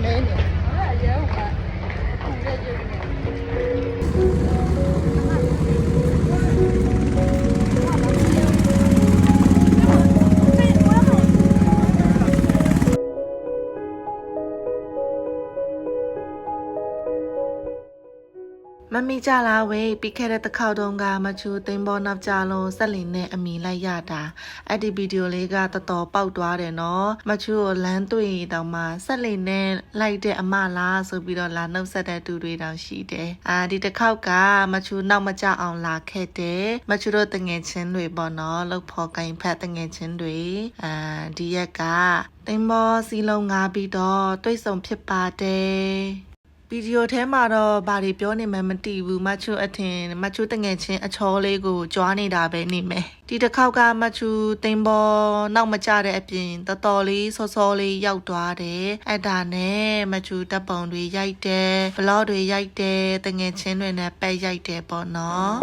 မဲနေအဲ့ရဲဟုတ်ပါအခုရက်ရုပ်နေမမီကြလားဝေးပြီးခဲ့တဲ့တစ်ခေါက်တုန်းကမချူသိန်းပေါ်နောက်ကြလုံးဆက်လီနဲ့အမီလိုက်ရတာအဲ့ဒီဗီဒီယိုလေးကတော်တော်ပေါက်သွားတယ်နော်မချူကိုလမ်းတွေ့တောင်မှဆက်လီနဲ့လိုက်တဲ့အမလားဆိုပြီးတော့လာနှုတ်ဆက်တဲ့သူတွေတောင်ရှိတယ်ဒီတစ်ခေါက်ကမချူနောက်မကြအောင်လာခဲ့တယ်မချူတို့တငယ်ချင်းတွေပေါ့နော်လှုပ်ဖော်ကိုင်ဖက်တငယ်ချင်းတွေဒီရက်ကသိန်းပေါ်စီလုံးငါပြီးတော့တွေ့ဆုံဖြစ်ပါတယ်ဗီဒီယိုထဲမှာတော့ဘာတွေပြောနေမှမသိဘူးမချူအထင်မချူတငယ်ချင်းအချောလေးကိုကြွားနေတာပဲနေမယ်ဒီတစ်ခေါက်ကမချူသိန်းပေါ်နောက်မကြတဲ့အပြင်တော်တော်လေးစောစောလေးရောက်သွားတယ်အဲ့ဒါနဲ့မချူတပ်ပုံတွေရိုက်တယ်ဘလော့တွေရိုက်တယ်တငယ်ချင်းတွေနဲ့ပဲရိုက်တယ်ပေါ့နော်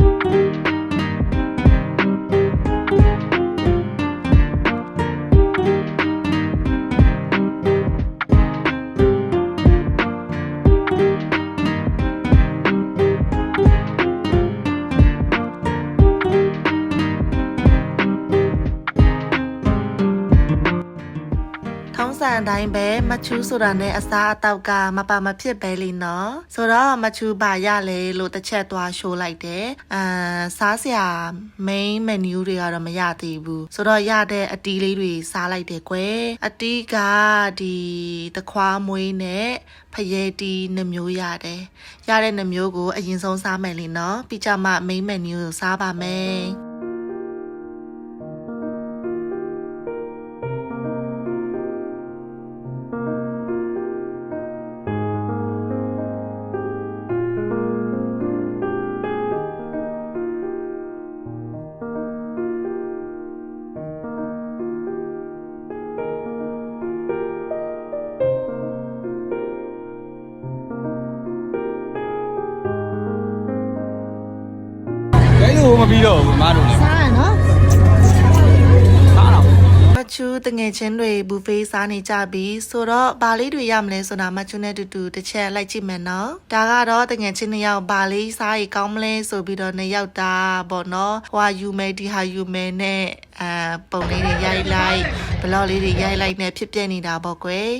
အတိုင်းပဲမချူဆိုတာနဲ့အစားအသောက်ကမပါမဖြစ်ပဲလीနော်ဆိုတော့မချူပါရလေလို့တစ်ချက်သွားရှိုးလိုက်တယ်စားစရာ main menu တွေကတော့မရသေးဘူးဆိုတော့ရတဲ့အတီးလေးတွေစားလိုက်တယ်ကွယ်အတီးကဒီတခွားမွေးနဲ့ဖရဲတီးနှမျိုးရတယ်ရတဲ့နှမျိုးကိုအရင်ဆုံးစားမယ်လीနော်ပြီးကြမှ main menu ကိုစားပါမယ်မပြီးတော့ဘူးမတို့လည်းစားရနော်စားတော့မချူတငယ်ချင်းတွေဘူဖေးစားနေကြပြီဆိုတော့ဘာလေးတွေရမလဲဆိုတာမချူနဲ့တူတူတစ်ချက်လိုက်ကြည့်မယ်နော်ဒါကတော့တငယ်ချင်းနှစ်ယောက်ဘာလေးစားရီကောင်းမလဲဆိုပြီးတော့နှစ်ယောက်တာပေါ့နော်ဟွာယူမဲဒီဟာယူမဲနဲ့ပုံလေးတွေရိုက်လိုက်ဘလော့လေးတွေရိုက်လိုက်နဲ့ဖြစ်ပြနေတာပေါ့ကွယ်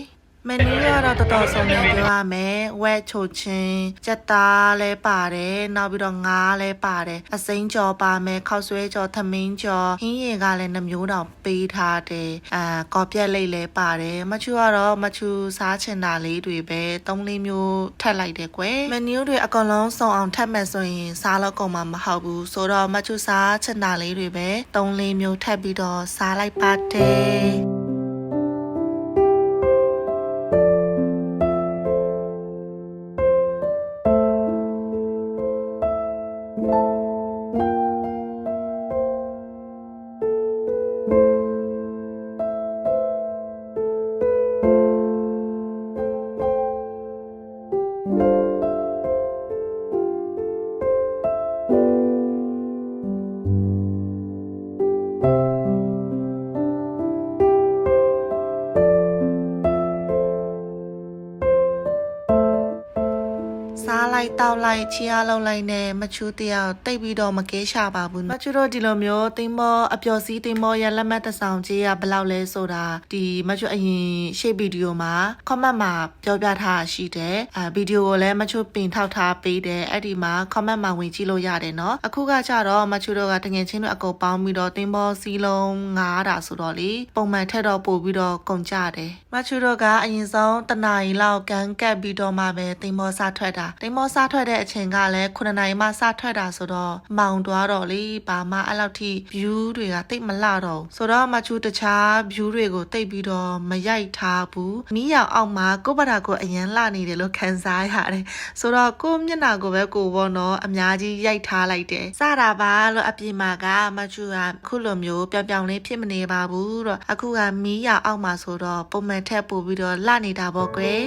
မနူကတော့တော်တော်ဆုံးနေပြောရမယ်ဝက်ချိုချင်းကြက်သားလဲပါတယ်နောက်ပြီးတော့ငါးလဲပါတယ်အစိမ်းကြော်ပါမယ်ခောက်ဆွဲကြော်သမင်းကြော်ဟင်းရည်ကလည်းနှမျိုးတောင်ပေးထားတယ်ကော်ပြက်လိတ်လဲပါတယ်မချူကတော့မချူစားချင်တာလေးတွေပဲ3-4မျိုးထပ်လိုက်တယ်ကွယ်မနူတွေအကောင်လုံးစုံအောင်ထပ်မယ်ဆိုရင်စားလို့ကုန်မှာမဟုတ်ဘူးဆိုတော့မချူစားချင်တာလေးတွေပဲ3-4မျိုးထပ်ပြီးတော့စားလိုက်ပါတယ်တောက်လိုက်ချီအားလုံးလိုက်နဲ့မချူတယောက်တိတ်ပြီးတော့မကဲရှာပါဘူးမချူတို့ဒီလိုမျိုးသိန်းမောအပျော်စီးသိန်းမောရလက်မှတ်တစ်ဆောင်ကြီးကဘယ်လောက်လဲဆိုတာဒီမချူအရင်ရှေ့ဗီဒီယိုမှာ comment မှာပြောပြထားရှိတယ်ဗီဒီယိုကိုလည်းမချူပင်ထောက်ထားပေးတယ်အဲ့ဒီမှာ comment မှာဝင်ကြည့်လို့ရတယ်နော်အခုကကြတော့မချူတို့ကတငယ်ချင်းတို့အကုန်ပေါင်းပြီးတော့သိန်းမောစီးလုံး9တာဆိုတော့လေပုံမှန်ထက်တော့ပို့ပြီးတော့ကုန်ကြတယ်မချူတို့ကအရင်ဆုံးတနာရီလောက်ကန်းကပ်ပြီးတော့မှပဲသိန်းမောစားထွက်တာသိန်းမောစားထွက်တဲ့အချိန်ကလည်း9နာရီမှစထွက်တာဆိုတော့မောင်သွားတော့လေဘာမှအဲ့လောက်ထိ view တွေကတိတ်မလှတော့ဆိုတော့မချူတခြား view တွေကိုတိတ်ပြီးတော့မရိုက်ထားဘူးမီးရောင်အောက်မှာကိုယ့်ဘာသာကိုအရင်လှနေတယ်လို့ခံစားရတယ်ဆိုတော့ကိုယ့်မျက်နှာကိုပဲကိုပေါ့နော်အများကြီးရိုက်ထားလိုက်တယ်စတာပါလို့အပြင်မှာကမချူကခုလိုမျိုးပြောင်ပြောင်လေးဖြစ်မနေပါဘူးတော့အခုကမီးရောင်အောက်မှာဆိုတော့ပုံမှန်ထက်ပို့ပြီးတော့လှနေတာပေါ့ကွယ်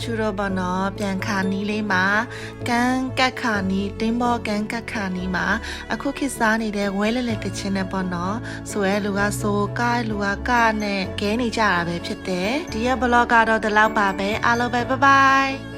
ချူတော့ဘောနော်ပြန်ခါနီးလေးမှာကန်ကတ်ခါနီးတင်းဘောကန်ကတ်ခါနီးမှာအခုခေတ်စားနေတဲ့ဝဲလဲလဲတချင်းနဲ့ပေါ့နော်ဆိုရဲလူကဆိုကားလူကကားနဲ့ကဲနေကြတာပဲဖြစ်တယ်ဒီရဲ့ဘလော့ကတော့ဒီလောက်ပါပဲအားလုံးပဲဘိုင်ဘိုင်